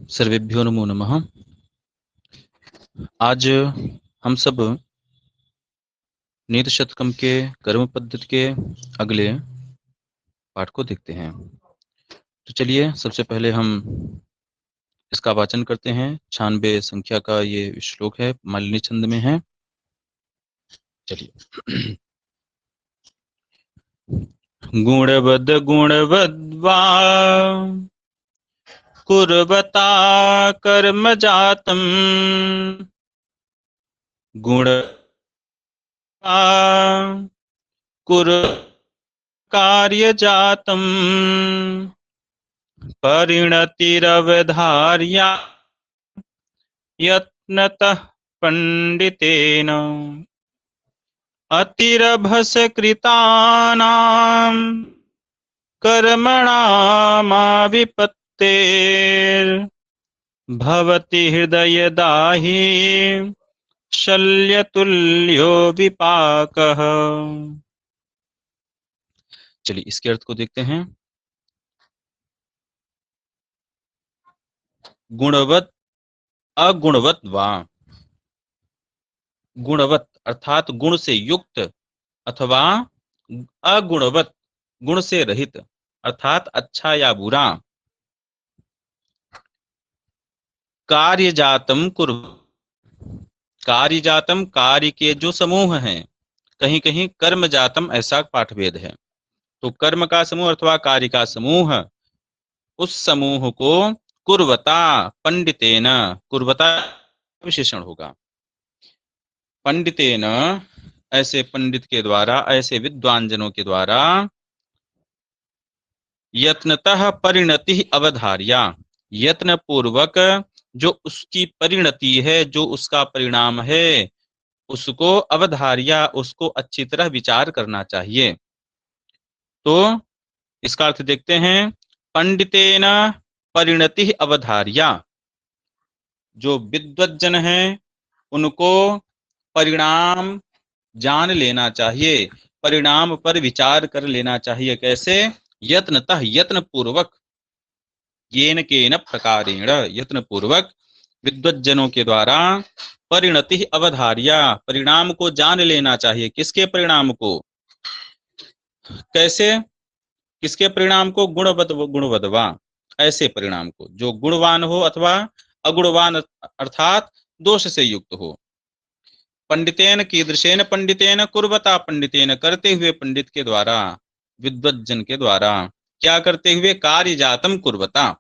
सर्वेभ्यो नमो नमः। आज हम सब नीति शतकम के कर्म पद्धति के अगले पाठ को देखते हैं। तो चलिए सबसे पहले हम इसका वाचन करते हैं। 96 संख्या का ये श्लोक है, मालिनी छंद में है। चलिए। गुणवद गुणवद्वा कुर्वता कर्म जातम गुण कुर कार्य जातम परिणतिरवधार्या यत्नतः पंडितेन अतिरभसकृतानां कर्मणामाविपत्तेर्भवति हृदयदाहि शल्यतुल्यो विपाकः। चलिए इसके अर्थ को देखते हैं। गुणवत अगुणवत वा, गुणवत अर्थात गुण से युक्त अथवा अगुणवत गुण से रहित अर्थात अच्छा या बुरा। कार्य जातम कुर्व, कार्य जातम कार्य के जो समूह हैं, कहीं कहीं कर्म जातम ऐसा पाठभेद है। तो कर्म का समूह अथवा कार्य का समूह, उस समूह को कुर्वता पंडितेन, कुर्वता विशेषण होगा, पंडितेन ऐसे पंडित के द्वारा, ऐसे विद्वान जनों के द्वारा, यत्नतः परिणति अवधार्या, यत्न पूर्वक जो उसकी परिणति है, जो उसका परिणाम है, उसको अवधार्या, उसको अच्छी तरह विचार करना चाहिए। तो इसका अर्थ देखते हैं। पंडितेन परिणति अवधार्या, जो विद्वज्जन है उनको परिणाम जान लेना चाहिए, परिणाम पर विचार कर लेना चाहिए। कैसे? यत्नतः, यत्न पूर्वक, येन केन प्रकारेण, यत्न पूर्वक विद्वज्जनों के द्वारा परिणति अवधार्या, परिणाम को जान लेना चाहिए। किसके परिणाम को? कैसे? किसके परिणाम को? गुणवदवा, ऐसे परिणाम को जो गुणवान हो अथवा अगुणवान अर्थात दोष से युक्त हो। पंडितेन कीदृशेन पंडितेन कुर्वता, पंडितेन करते हुए, पंडित के द्वारा, विद्वज्जन के द्वारा। क्या करते हुए? कार्य जातम कुर्वता,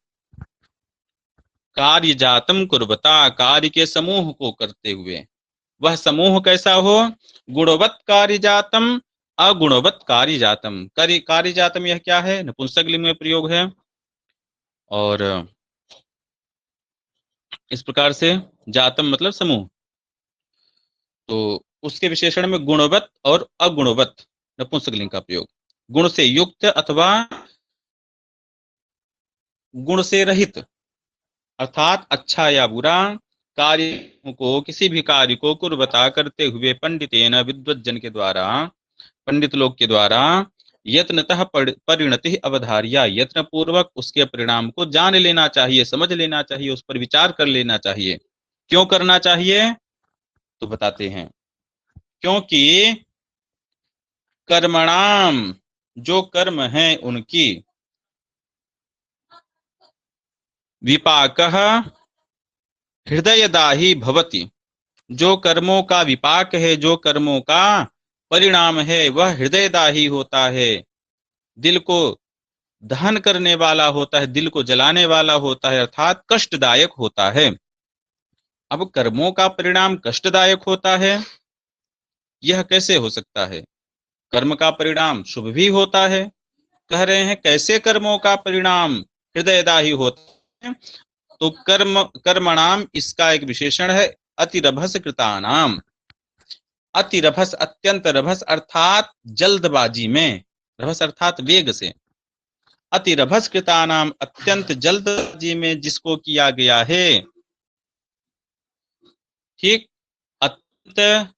कार्य जातम कुर्वता, कार्य के समूह को करते हुए। वह समूह कैसा हो? गुणवत कार्य जातम अगुणवत कार्य जातम। कार्य जातम यह क्या है? नपुंसक लिंग में प्रयोग है। और इस प्रकार से जातम मतलब समूह, तो उसके विशेषण में गुणवत और अगुणवत नपुंसक लिंग का प्रयोग। गुण से युक्त अथवा गुण से रहित अर्थात अच्छा या बुरा कार्य को, किसी भी कार्य को कुर्वता करते हुए, पंडितेन विद्वज्जन के द्वारा, पंडित लोग के द्वारा, यत्नतः परिणति अवधार्या, यत्न पूर्वक उसके परिणाम को जान लेना चाहिए, समझ लेना चाहिए, उस पर विचार कर लेना चाहिए। क्यों करना चाहिए? तो बताते हैं। क्योंकि कर्मणाम, जो कर्म हैं उनकी, विपाकः हृदयदाही भवति, जो कर्मों का विपाक है, जो कर्मों का परिणाम है, वह हृदयदाही होता है, दिल को दहन करने वाला होता है, दिल को जलाने वाला होता है, अर्थात कष्टदायक होता है। अब कर्मों का परिणाम कष्टदायक होता है, यह कैसे हो सकता है? कर्म का परिणाम शुभ भी होता है। कह रहे हैं कैसे कर्मों का परिणाम हृदयदाही होता है? तो कर्मणाम, इसका एक विशेषण है अतिरभस कृतानाम। अतिरभस, अत्यंत रभस अर्थात जल्दबाजी में, रभस अर्थात वेग से, अतिरभस कृतानाम अत्यंत जल्दबाजी में जिसको किया गया है, ठीक, अत्यंत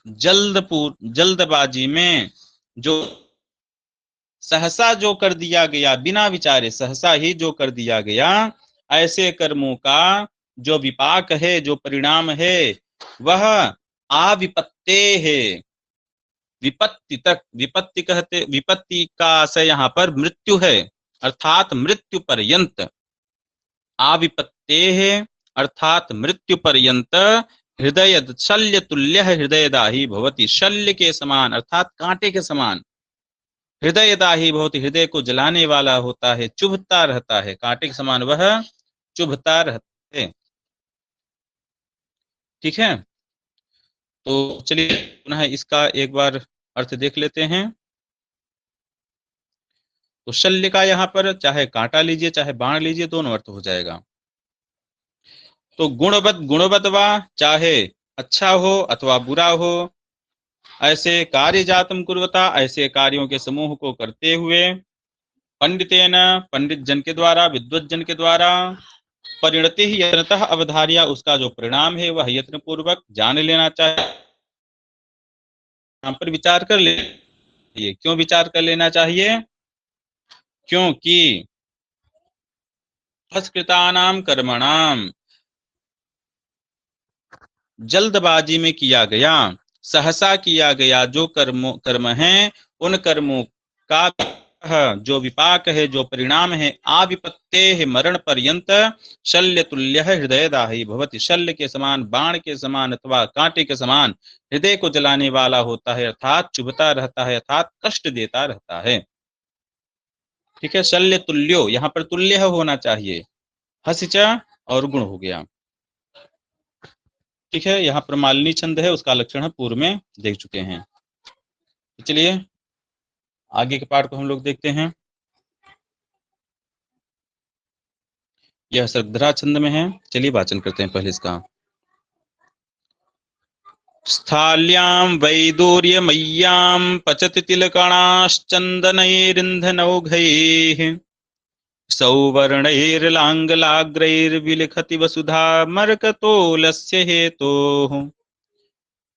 जल्दबाजी में जो सहसा जो कर दिया गया, बिना विचारे सहसा ही जो कर दिया गया, ऐसे कर्मों का जो विपाक है, जो परिणाम है, वह आविपत्ते है। विपत्ति तक, विपत्ति कहते, विपत्ति का आशय यहाँ पर मृत्यु है, अर्थात मृत्यु पर्यंत। आविपत्ते है अर्थात मृत्यु पर्यंत हृदय शल्य तुल्य हृदयदाही भवति, शल्य के समान अर्थात कांटे के समान, हृदयदाही भवति, हृदय को जलाने वाला होता है, चुभता रहता है, कांटे के समान वह चुभता रहता है। ठीक है, तो चलिए पुनः इसका एक बार अर्थ देख लेते हैं। तो शल्य का यहाँ पर चाहे कांटा लीजिए चाहे बाण लीजिए, दोनों अर्थ हो जाएगा। तो गुणवत वा, चाहे अच्छा हो अथवा बुरा हो, ऐसे कार्य जातम कुर्वता, ऐसे कार्यों के समूह को करते हुए, पंडितेन पंडित जन के द्वारा, विद्वत जन के द्वारा, परिणति ही यत्नतः अवधार्या, उसका जो परिणाम है वह यत्न पूर्वक जान लेना चाहिए, यहाँ पर विचार कर ले। क्यों विचार कर लेना चाहिए? क्योंकि हस्तकृतानाम कर्मणाम, जल्दबाजी में किया गया, सहसा किया गया जो कर्म है, उन कर्मों का जो विपाक है, जो परिणाम है, आविपत्ते है मरण पर्यंत शल्य तुल्य हृदयदाही भवति, शल्य के समान, बाण के समान अथवा कांटे के समान हृदय को जलाने वाला होता है, अर्थात चुभता रहता है, अर्थात कष्ट देता रहता है। ठीक है, शल्य तुल्यो, यहाँ पर तुल्य होना चाहिए, हसिच और गुण हो गया। ठीक है, यहाँ पर मालिनी छंद है, उसका लक्षण पूर्व में देख चुके हैं। चलिए आगे के पाठ को हम लोग देखते हैं। यह सर्गधरा छंद में है। चलिए वाचन करते हैं पहले इसका। स्थाल्यां वैदूर्यमय्यां पचति तिलकणाश्चन्दनैरिन्धनौघैः, सौवर्णैर्लाङ्गलाग्रैर्विलिखति वसुधा मर्कतोलस्य हेतोः,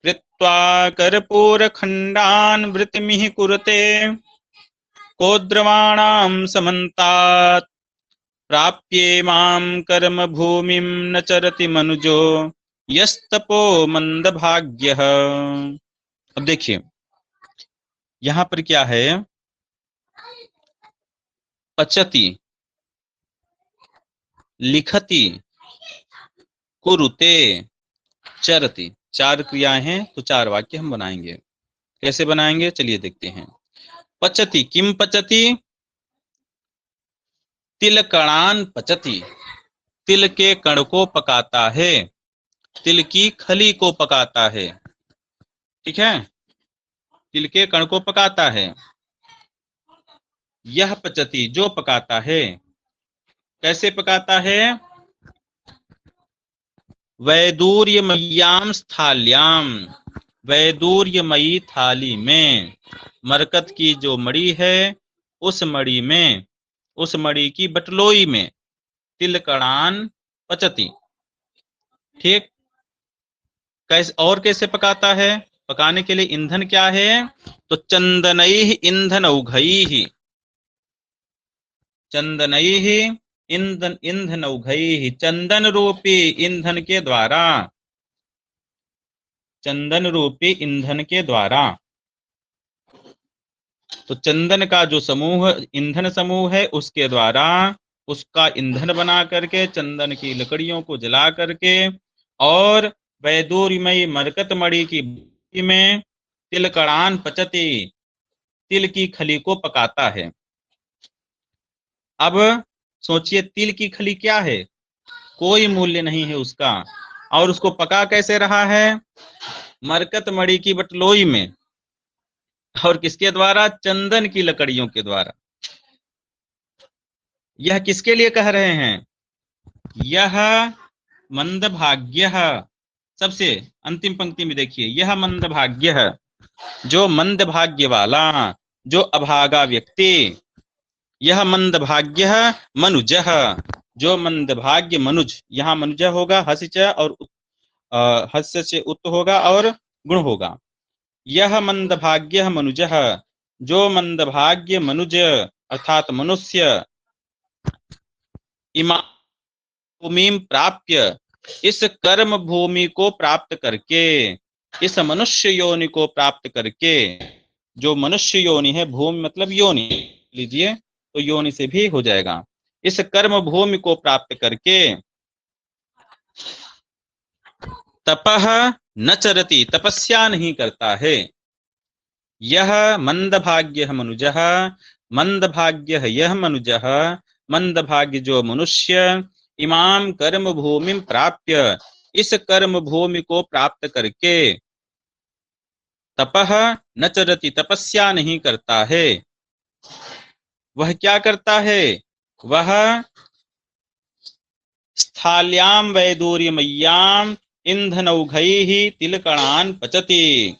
कृत्वा कर्पूरखण्डान् वृत्तिमिह कुरुते कोद्रवाणां समन्तात्, प्राप्ये मां कर्म भूमिं न चरति मनुजो यस्तपो मंदभाग्यः। अब देखिए यहां पर क्या है, पचति, लिखति, कुरुते, चरति, चार क्रियाएं हैं, तो चार वाक्य हम बनाएंगे। कैसे बनाएंगे चलिए देखते हैं। पचति, किम पचति? तिल कणान पचति, तिल के कण को पकाता है, तिल की खली को पकाता है। ठीक है, तिल के कण को पकाता है। यह पचति, जो पकाता है, कैसे पकाता है? वैदूर्यमय्याम स्थाल्याम, वैदूर्यमयी थाली में, मरकत की जो मड़ी है उस मड़ी में, उस मड़ी की बटलोई में, तिल कणान पचति। ठीक, कैसे और कैसे पकाता है? पकाने के लिए ईंधन क्या है? तो चंदनैः ईंधनौघैः, चंदनैः ईंधनौघैः, चंदन रूपी ईंधन के द्वारा, चंदन रूपी ईंधन के द्वारा। तो चंदन का जो समूह, ईंधन समूह है, उसके द्वारा उसका ईंधन बना करके, चंदन की लकड़ियों को जला करके, और वैदूर्यमयी मरकत मणि की में तिल कणान पचति, तिल की खली को पकाता है। अब सोचिए, तिल की खली क्या है? कोई मूल्य नहीं है उसका, और उसको पका कैसे रहा है? मरकत मणि की बटलोई में, और किसके द्वारा? चंदन की लकड़ियों के द्वारा। यह किसके लिए कह रहे हैं? यह मंदभाग्य, सबसे अंतिम पंक्ति में देखिए, यह मंदभाग्य, जो मंदभाग्य वाला, जो अभागा व्यक्ति, यह मंदभाग्य मनुजः, जो मंदभाग्य मनुज, यहाँ मनुज होगा, हसिच और हस्य से उत होगा और गुण होगा। यह मंदभाग्य मनुजः, जो मंदभाग्य मनुज अर्थात मनुष्य, इमा भूमिम प्राप्य, इस कर्म भूमि को प्राप्त करके, इस मनुष्य योनि को प्राप्त करके, जो मनुष्य योनि है, भूमि मतलब योनि लीजिए तो योनि से भी हो जाएगा, इस कर्म भूमि को प्राप्त करके तपह न चरति, तपस्या नहीं करता है, यह मंदभाग्य मनुजः, मंदभाग्य यह मनुजः, मंदभाग्य जो मनुष्य, इमाम कर्म भूमि प्राप्य, इस कर्म भूमि को प्राप्त करके, तपह न चरति, तपस्या नहीं करता है, वह क्या करता है, वह स्थाल्याम वैदूर्यमय्याम ईंधनौघैः तिलकणान पचति,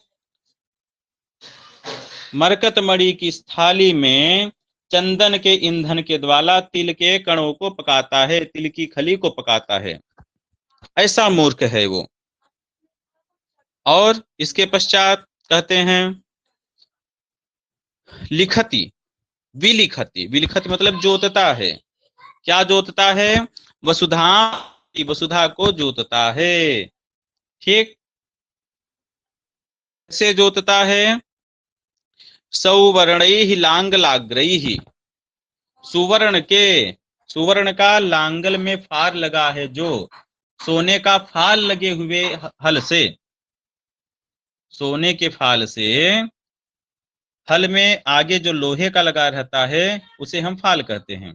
मरकत मणि की स्थाली में चंदन के ईंधन के द्वारा तिल के कणों को पकाता है, तिल की खली को पकाता है, ऐसा मूर्ख है वो। और इसके पश्चात कहते हैं लिखति, विलिखति, विलिखति मतलब जोतता है, क्या जोतता है, वसुधा, वसुधा को जोतता है, ठीक, से जोतता है, सौवर्णैः लांगलाग्रैः, सुवर्ण के, सुवर्ण का लांगल में फार लगा है, जो सोने का फाल लगे हुए हल से, सोने के फाल से हल में आगे जो लोहे का लगा रहता है उसे हम फाल कहते हैं।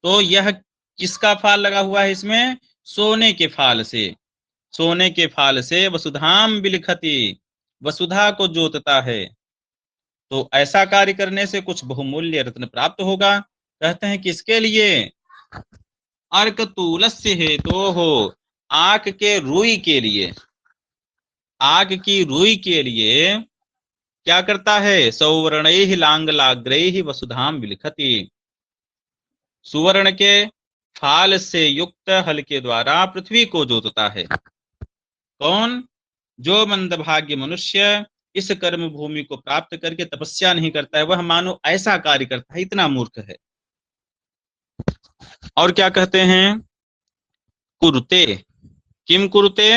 तो यह किसका फाल लगा हुआ है इसमें, सोने के फाल से, सोने के फाल से वसुधाम बिलिखति, वसुधा को जोतता है। तो ऐसा कार्य करने से कुछ बहुमूल्य रत्न प्राप्त होगा। कहते हैं किसके लिए, अर्क तुलस्य हेतु हो, आग के रुई के लिए, आग की रुई के लिए क्या करता है, सौवर्णैः लांगलाग्रैः वसुधाम विलिखति, सुवर्ण के फाल से युक्त हल के द्वारा पृथ्वी को जोतता है। कौन, जो मंदभाग्य मनुष्य इस कर्म भूमि को प्राप्त करके तपस्या नहीं करता है, वह मानो ऐसा कार्य करता है, इतना मूर्ख है। और क्या कहते हैं, कुरुते, किम कुरुते,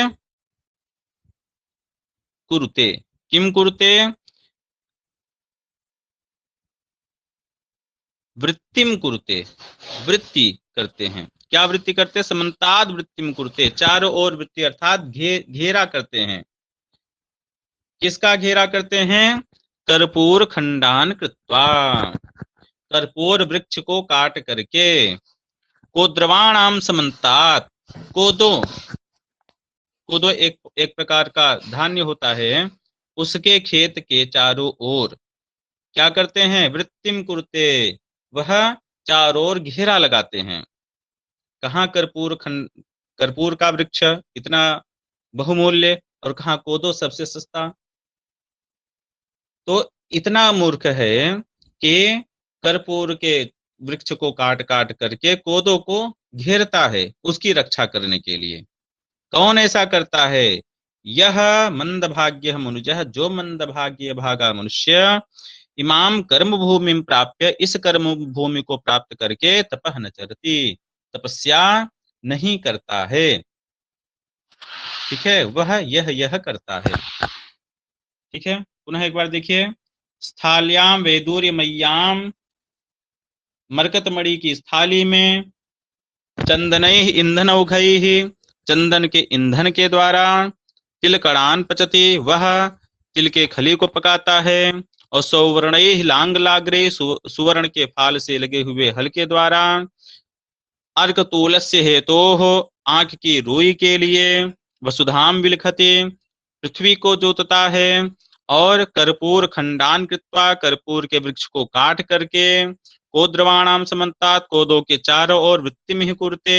कुरुते, किम कुरुते, वृत्तिम कुरुते, वृत्ति करते हैं, क्या वृत्ति करते हैं, समन्ताद वृत्तिम कुरुते, चारों ओर वृत्ति अर्थात घेरा करते हैं। किसका घेरा करते हैं, कर्पूर खंडान कृत्वा, कर्पूर वृक्ष को काट करके, कोद्रवाणाम समन्तात, कोदो, कोदो एक प्रकार का धान्य होता है, उसके खेत के चारों ओर क्या करते हैं, वृत्तिम कुरुते, वह चारों ओर घेरा लगाते हैं। कहाँ कर्पूर खंड, कर्पूर का वृक्ष इतना बहुमूल्य, और कहाँ कोदो सबसे सस्ता। तो इतना मूर्ख है कि कर्पूर के वृक्ष को काट काट करके कोदो को घेरता है उसकी रक्षा करने के लिए। कौन ऐसा करता है, यह मंदभाग्य मनुजः, जो मंदभाग्य भागा मनुष्य, इमाम कर्म भूमि प्राप्य, इस कर्म भूमि को प्राप्त करके तपह न चरति, तपस्या नहीं करता है, ठीक है, वह यह करता है। ठीक है, पुनः एक बार देखिए, स्थाल्याम वैदूर्यमय्याम, मरकत मणि की स्थाली में, चंदनैः ईंधनौघैः, चंदन के ईंधन के द्वारा, तिलकणान पचति, वह तिल के खली को पकाता है, और सौवर्णैः लांगलाग्रे, सुवर्ण के फाल से लगे हुए हल के द्वारा, अर्कतूलस्य हेतोः, आंख की रुई के लिए, वसुधाम विलिखति, पृथ्वी को जोतता है, और कर्पूर खंडान कृत्वा, कर्पूर के वृक्ष को काट करके, कोद्रवाणाम समन्तात, कोदो के चारों ओर वृत्तिमिह कुरुते,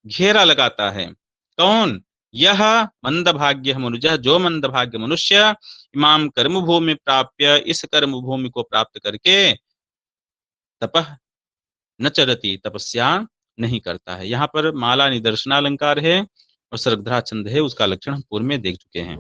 घेरा लगाता है। कौन, यह मंदभाग्य मनुजः, जो मंदभाग्य मनुष्य, इमाम कर्म भूमि प्राप्य, इस कर्म भूमि को प्राप्त करके, तपह न चरति, तपस्या नहीं करता है। यहाँ पर माला निदर्शनालंकार है और सर्गधरा छंद है, उसका लक्षण हम पूर्व में देख चुके हैं।